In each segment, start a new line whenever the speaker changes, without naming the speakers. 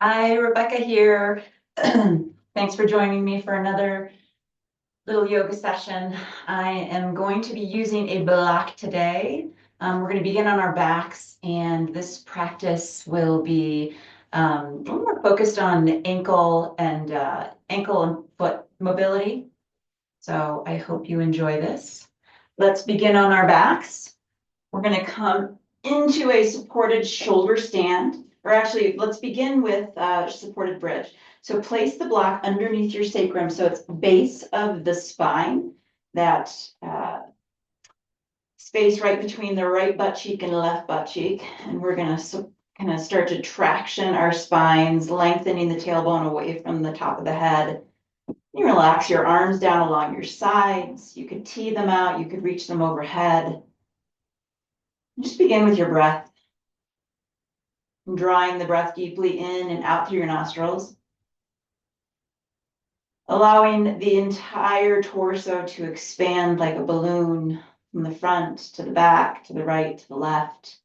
Hi, Rebecca here. Thanks for joining me for another little yoga session. I am going to be using a block today. We're going to begin on our backs, and this practice will be a little more focused on ankle and foot mobility. So I hope you enjoy this. Let's begin on our backs. We're going to come into a supported shoulder stand, or actually, let's begin with supported bridge. So place the block underneath your sacrum, so it's base of the spine, that space right between the right butt cheek and left butt cheek. And we're going to kind of start to traction our spines, lengthening the tailbone away from the top of the head. You relax your arms down along your sides. You could tee them out, you could reach them overhead. Just begin with your breath. Drawing the breath deeply in and out through your nostrils. Allowing the entire torso to expand like a balloon from the front to the back, to the right, to the left.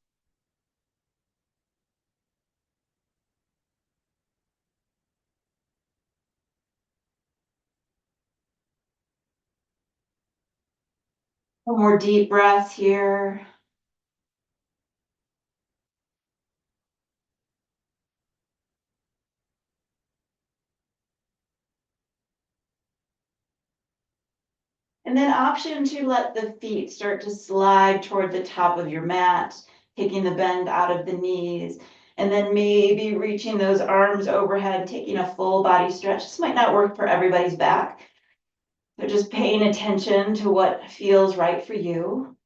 One more deep breath here. And then option to let the feet start to slide toward the top of your mat, taking the bend out of the knees, and then maybe reaching those arms overhead, taking a full body stretch. This might not work for everybody's back. So just paying attention to what feels right for you.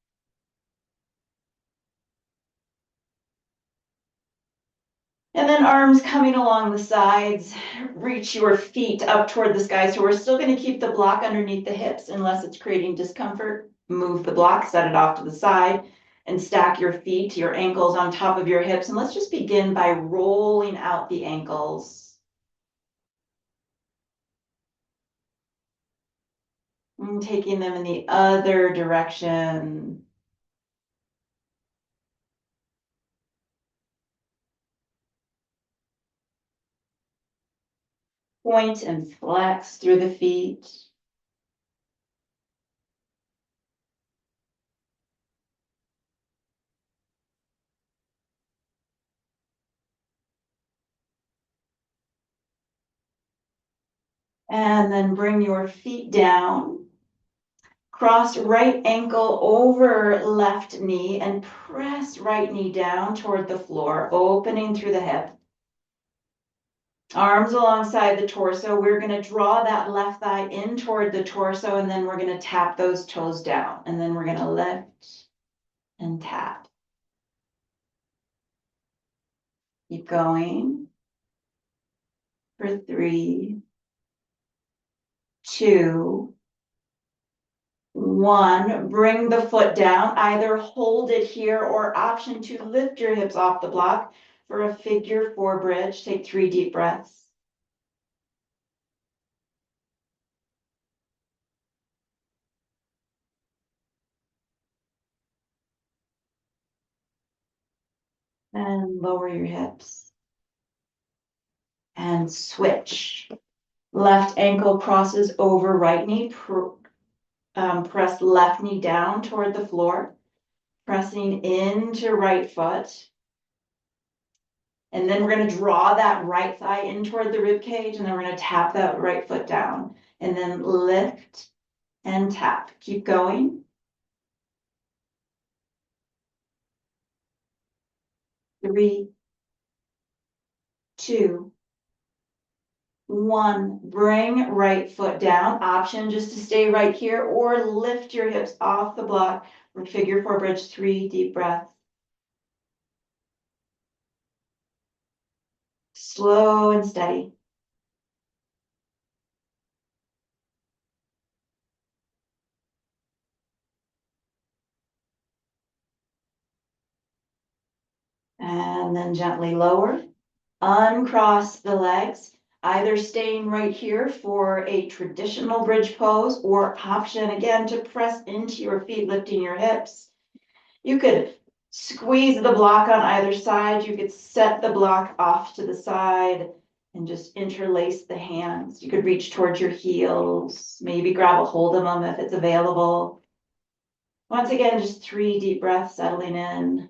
And then arms coming along the sides, reach your feet up toward the sky. So we're still going to keep the block underneath the hips unless it's creating discomfort. Move the block, set it off to the side, and stack your feet, your ankles on top of your hips. And let's just begin by rolling out the ankles. And taking them in the other direction. Point and flex through the feet. And then bring your feet down. Cross right ankle over left knee and press right knee down toward the floor, opening through the hip. Arms alongside the torso. We're going to draw that left thigh in toward the torso, and then we're going to tap those toes down. And then we're going to lift and tap. Keep going for 3, 2, 1. Bring the foot down. Either hold it here or option to lift your hips off the block for a figure 4 bridge. Take 3 deep breaths. And lower your hips. And switch. Left ankle crosses over right knee. Press left knee down toward the floor. Pressing into right foot. And then we're going to draw that right thigh in toward the rib cage, and then we're going to tap that right foot down. And then lift and tap. Keep going. 3, 2, 1. Bring right foot down. Option just to stay right here or lift your hips off the block for figure 4 bridge. 3 deep breaths. Slow and steady. And then gently lower. Uncross the legs, either staying right here for a traditional bridge pose or option again to press into your feet, lifting your hips. You could squeeze the block on either side. You could set the block off to the side. And just interlace the hands. You could reach towards your heels, maybe grab a hold of them if it's available. Once again, just 3 deep breaths settling in,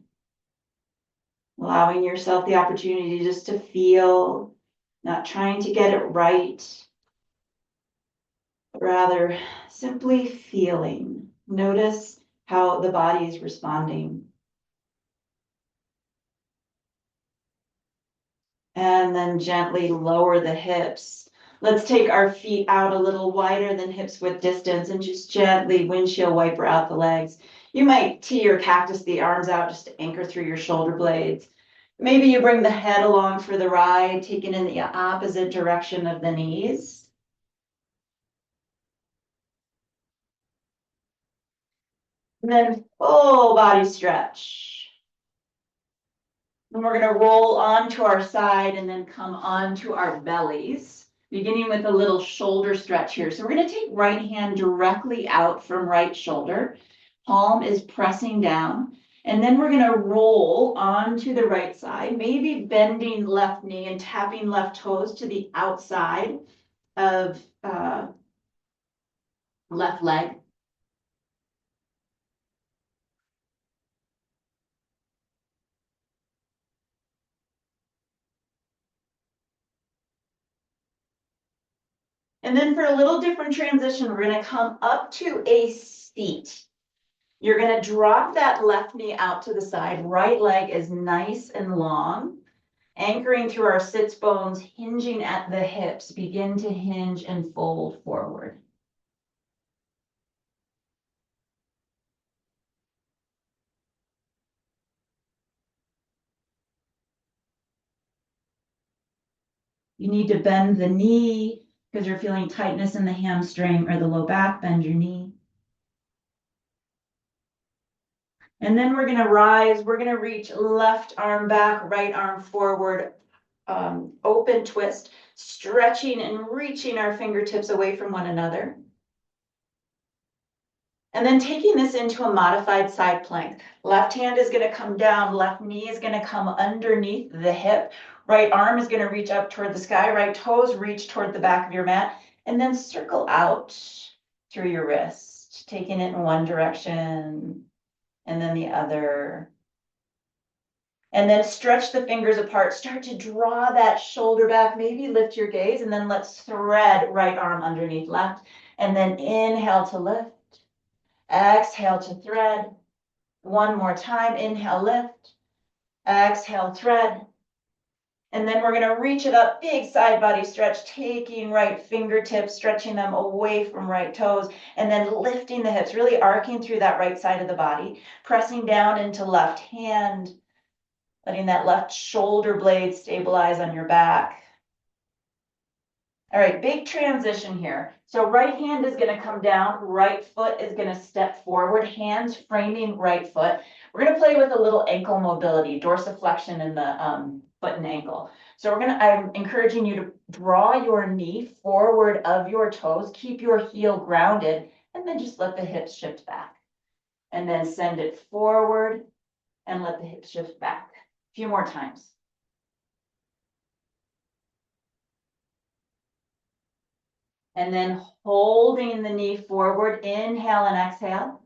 allowing yourself the opportunity just to feel, not trying to get it right, but rather simply feeling. Notice how the body is responding. And then gently lower the hips. Let's take our feet out a little wider than hips width distance and just gently windshield wiper out the legs. You might tee or cactus the arms out just to anchor through your shoulder blades. Maybe you bring the head along for the ride, taking in the opposite direction of the knees. And then full body stretch. And we're going to roll onto our side and then come onto our bellies, beginning with a little shoulder stretch here. So we're going to take right hand directly out from right shoulder. Palm is pressing down. And then we're going to roll onto the right side, maybe bending left knee and tapping left toes to the outside of left leg. And then for a little different transition, we're going to come up to a seat. You're going to drop that left knee out to the side. Right leg is nice and long. Anchoring through our sits bones, hinging at the hips. Begin to hinge and fold forward. You need to bend the knee because you're feeling tightness in the hamstring or the low back. Bend your knee. And then we're going to rise. We're going to reach left arm back, right arm forward, open twist, stretching and reaching our fingertips away from one another. And then taking this into a modified side plank. Left hand is going to come down, left knee is going to come underneath the hip. Right arm is going to reach up toward the sky, right toes reach toward the back of your mat, and then circle out through your wrist, taking it in one direction and then the other. And then stretch the fingers apart, start to draw that shoulder back, maybe lift your gaze, and then let's thread right arm underneath left, and then inhale to lift. Exhale to thread. One more time. Inhale, lift. Exhale, thread. And then we're going to reach it up, big side body stretch, taking right fingertips, stretching them away from right toes, and then lifting the hips, really arcing through that right side of the body, pressing down into left hand, letting that left shoulder blade stabilize on your back. All right, big transition here. So right hand is going to come down, right foot is going to step forward, hands framing right foot. We're going to play with a little ankle mobility, dorsiflexion in the foot and ankle. So I'm encouraging you to draw your knee forward of your toes, keep your heel grounded, and then just let the hips shift back. And then send it forward and let the hips shift back. A few more times. And then holding the knee forward, inhale and exhale.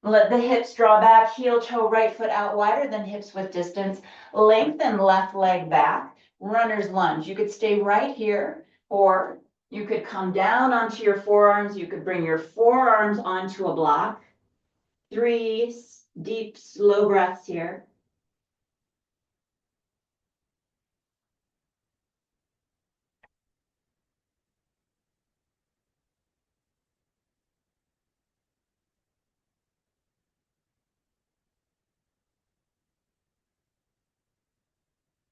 Let the hips draw back, heel toe, right foot out wider than hips width distance. Lengthen left leg back, runner's lunge. You could stay right here, or you could come down onto your forearms. You could bring your forearms onto a block. 3 deep, slow breaths here.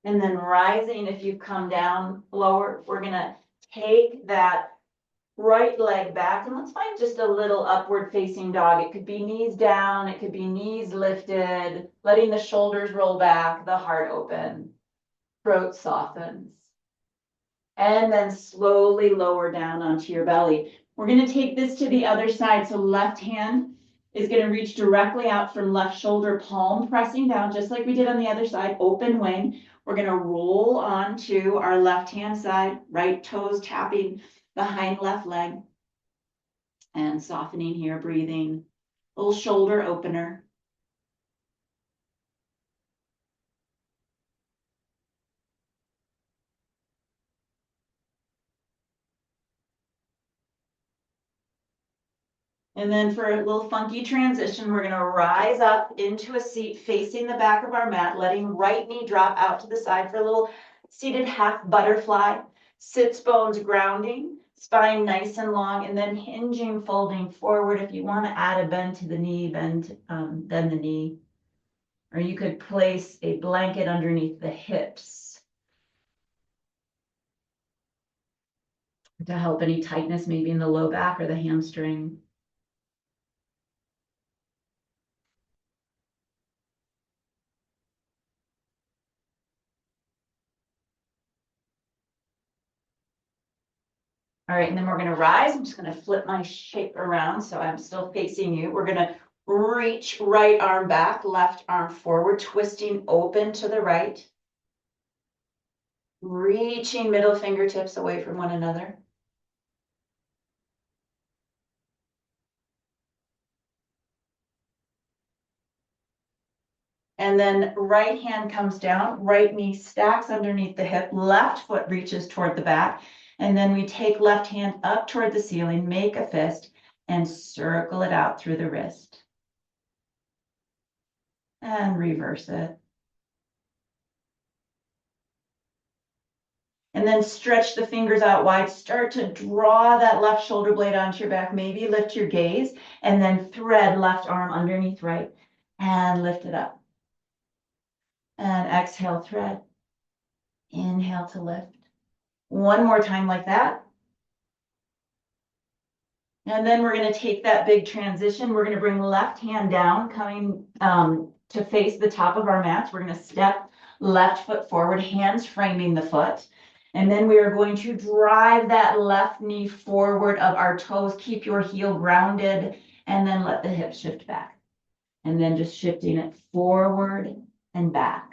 And then rising, if you've come down lower, we're going to take that right leg back, and let's find just a little upward facing dog. It could be knees down, it could be knees lifted, letting the shoulders roll back, the heart open, throat softens. And then slowly lower down onto your belly. We're going to take this to the other side. So left hand is going to reach directly out from left shoulder, palm pressing down, just like we did on the other side, open wing. We're gonna roll onto our left-hand side, right toes tapping behind left leg. And softening here, breathing, little shoulder opener. And then for a little funky transition, we're gonna rise up into a seat facing the back of our mat, letting right knee drop out to the side for a little seated half butterfly. Sits bones grounding, spine nice and long, and then hinging, folding forward. If you want to add a bend to the knee, bend the knee. Or you could place a blanket underneath the hips to help any tightness, maybe in the low back or the hamstring. All right, and then we're gonna rise. I'm just gonna flip my shape around so I'm still facing you. We're gonna reach right arm back, left arm forward, twisting open to the right. Reaching middle fingertips away from one another. And then right hand comes down, right knee stacks underneath the hip, left foot reaches toward the back. And then we take left hand up toward the ceiling, make a fist, and circle it out through the wrist. And reverse it. And then stretch the fingers out wide. Start to draw that left shoulder blade onto your back. Maybe lift your gaze and then thread left arm underneath right and lift it up. And exhale, thread. Inhale to lift. One more time like that. And then we're going to take that big transition. We're going to bring left hand down, coming to face the top of our mat. We're going to step left foot forward, hands framing the foot. And then we are going to drive that left knee forward of our toes. Keep your heel grounded and then let the hips shift back. And then just shifting it forward and back.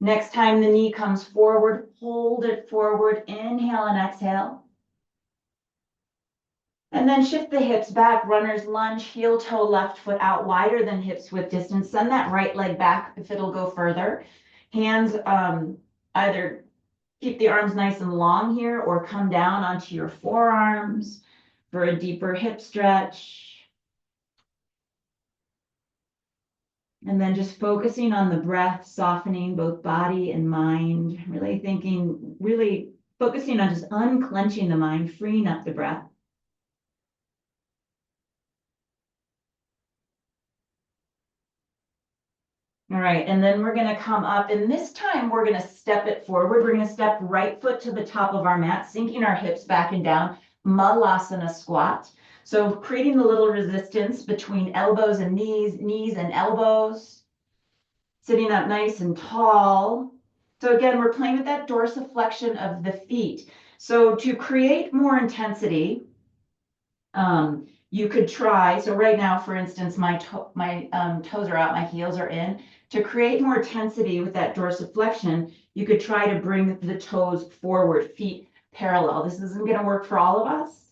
Next time the knee comes forward, hold it forward, inhale and exhale. And then shift the hips back, runner's lunge, heel toe, left foot out wider than hips width distance. Send that right leg back if it'll go further. Hands either keep the arms nice and long here or come down onto your forearms for a deeper hip stretch. And then just focusing on the breath, softening both body and mind, really focusing on just unclenching the mind, freeing up the breath. All right, and then we're gonna come up, and this time we're gonna step it forward. We're gonna step right foot to the top of our mat, sinking our hips back and down, Malasana squat. So creating a little resistance between elbows and knees, knees and elbows. Sitting up nice and tall. So again, we're playing with that dorsiflexion of the feet. So to create more intensity, you could try, so right now, for instance, my toes are out, my heels are in. To create more intensity with that dorsiflexion, you could try to bring the toes forward, feet parallel. This isn't going to work for all of us.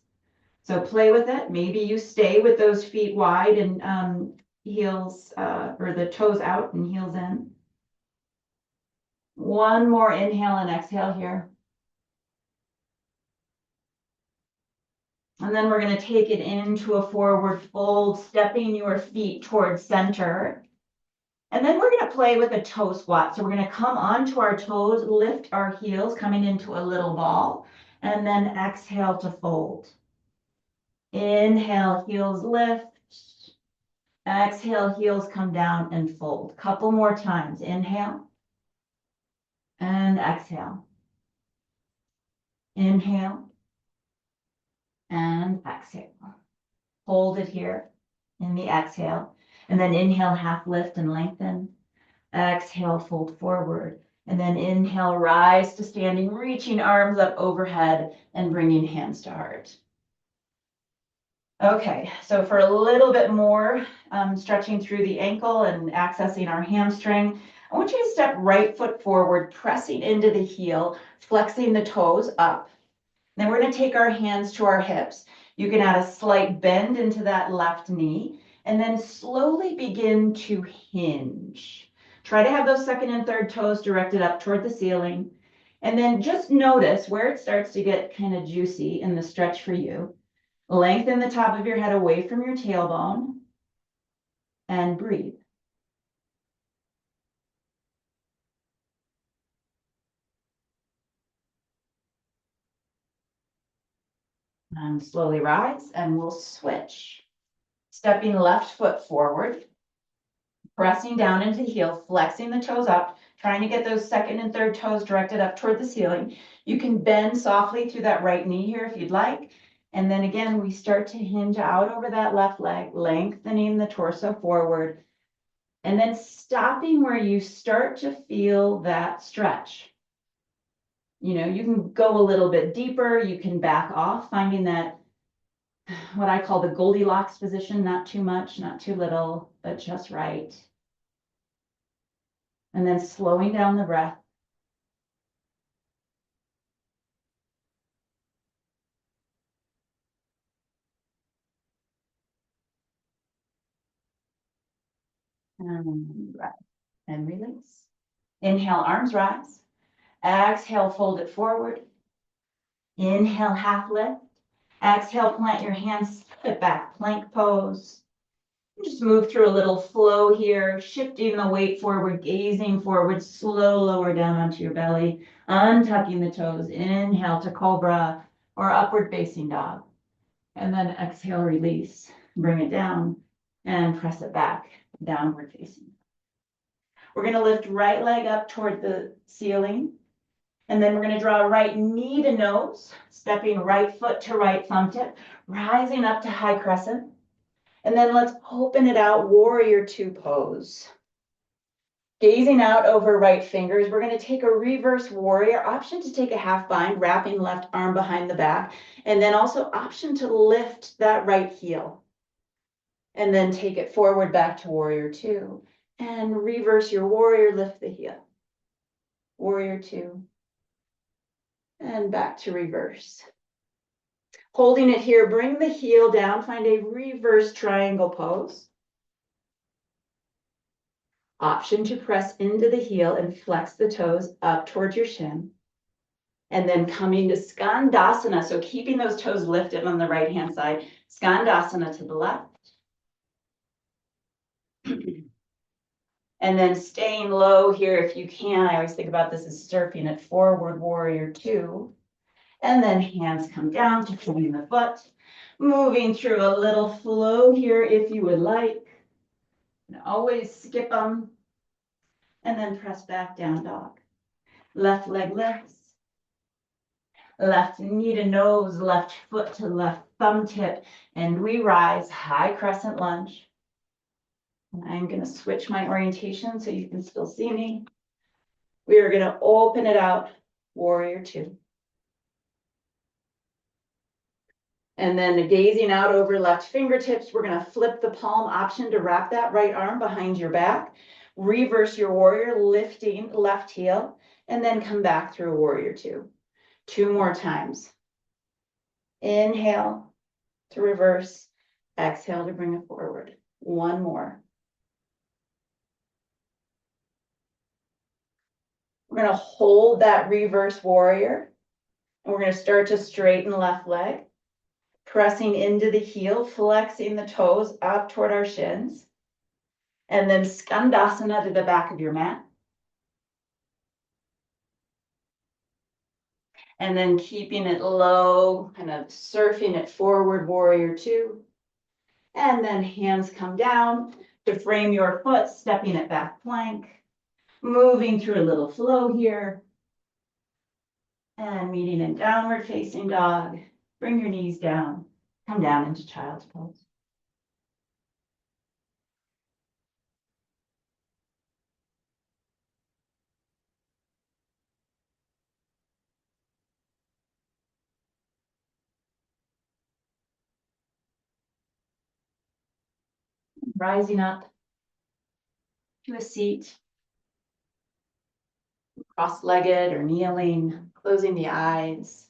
So play with it. Maybe you stay with those feet wide and heels or the toes out and heels in. One more inhale and exhale here. And then we're going to take it into a forward fold, stepping your feet towards center. And then we're going to play with a toe squat. So we're going to come onto our toes, lift our heels, coming into a little ball, and then exhale to fold. Inhale, heels lift. Exhale, heels come down and fold. Couple more times. Inhale and exhale. Inhale and exhale. Hold it here in the exhale. And then inhale, half lift and lengthen. Exhale, fold forward. And then inhale, rise to standing, reaching arms up overhead and bringing hands to heart. Okay, so for a little bit more stretching through the ankle and accessing our hamstring, I want you to step right foot forward, pressing into the heel, flexing the toes up. Then we're going to take our hands to our hips. You can add a slight bend into that left knee and then slowly begin to hinge. Try to have those second and third toes directed up toward the ceiling. And then just notice where it starts to get kind of juicy in the stretch for you. Lengthen the top of your head away from your tailbone and breathe. And slowly rise and we'll switch. Stepping left foot forward, pressing down into the heel, flexing the toes up, trying to get those second and third toes directed up toward the ceiling. You can bend softly through that right knee here if you'd like. And then again, we start to hinge out over that left leg, lengthening the torso forward. And then stopping where you start to feel that stretch. You know, you can go a little bit deeper, you can back off, finding that what I call the Goldilocks position, not too much, not too little, but just right. And then slowing down the breath. And breath and release. Inhale, arms rise. Exhale, fold it forward. Inhale, half lift. Exhale, plant your hands, sit back, plank pose. Just move through a little flow here, shifting the weight forward, gazing forward, slow lower down onto your belly, untucking the toes. Inhale to cobra or upward facing dog. And then exhale, release, bring it down and press it back, downward facing. We're going to lift right leg up toward the ceiling. And then we're going to draw right knee to nose, stepping right foot to right thumb tip, rising up to high crescent. And then let's open it out, warrior two pose. Gazing out over right fingers, we're going to take a reverse warrior, option to take a half bind, wrapping left arm behind the back, and then also option to lift that right heel. And then take it forward back to warrior two. And reverse your warrior, lift the heel. Warrior two. And back to reverse. Holding it here, bring the heel down, find a reverse triangle pose. Option to press into the heel and flex the toes up towards your shin. And then coming to Skandasana, so keeping those toes lifted on the right-hand side. Skandasana to the left. And then staying low here if you can. I always think about this as surfing it forward, warrior two. And then hands come down to point the foot. Moving through a little flow here if you would like. And always skip them. And then press back down dog. Left leg lifts. Left knee to nose, left foot to left thumb tip. And we rise, high crescent lunge. I'm going to switch my orientation so you can still see me. We are going to open it out, warrior two. And then gazing out over left fingertips, we're going to flip the palm, option to wrap that right arm behind your back. Reverse your warrior, lifting left heel, and then come back through warrior two. Two more times. Inhale to reverse, exhale to bring it forward. One more. We're going to hold that reverse warrior, and we're going to start to straighten left leg, pressing into the heel, flexing the toes up toward our shins, and then Skandasana to the back of your mat. And then keeping it low, kind of surfing it forward, warrior two. And then hands come down to frame your foot, stepping it back plank. Moving through a little flow here. And meeting in downward facing dog. Bring your knees down. Come down into child's pose. rising up to a seat, cross-legged or kneeling, closing the eyes.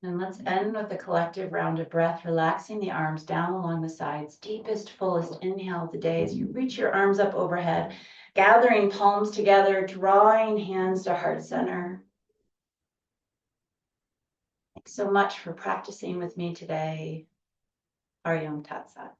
And let's end with a collective round of breath, relaxing the arms down along the sides. Deepest, fullest inhale of the day as you reach your arms up overhead, gathering palms together, drawing hands to heart center. Thanks so much for practicing with me today. Aryam Tat Sat.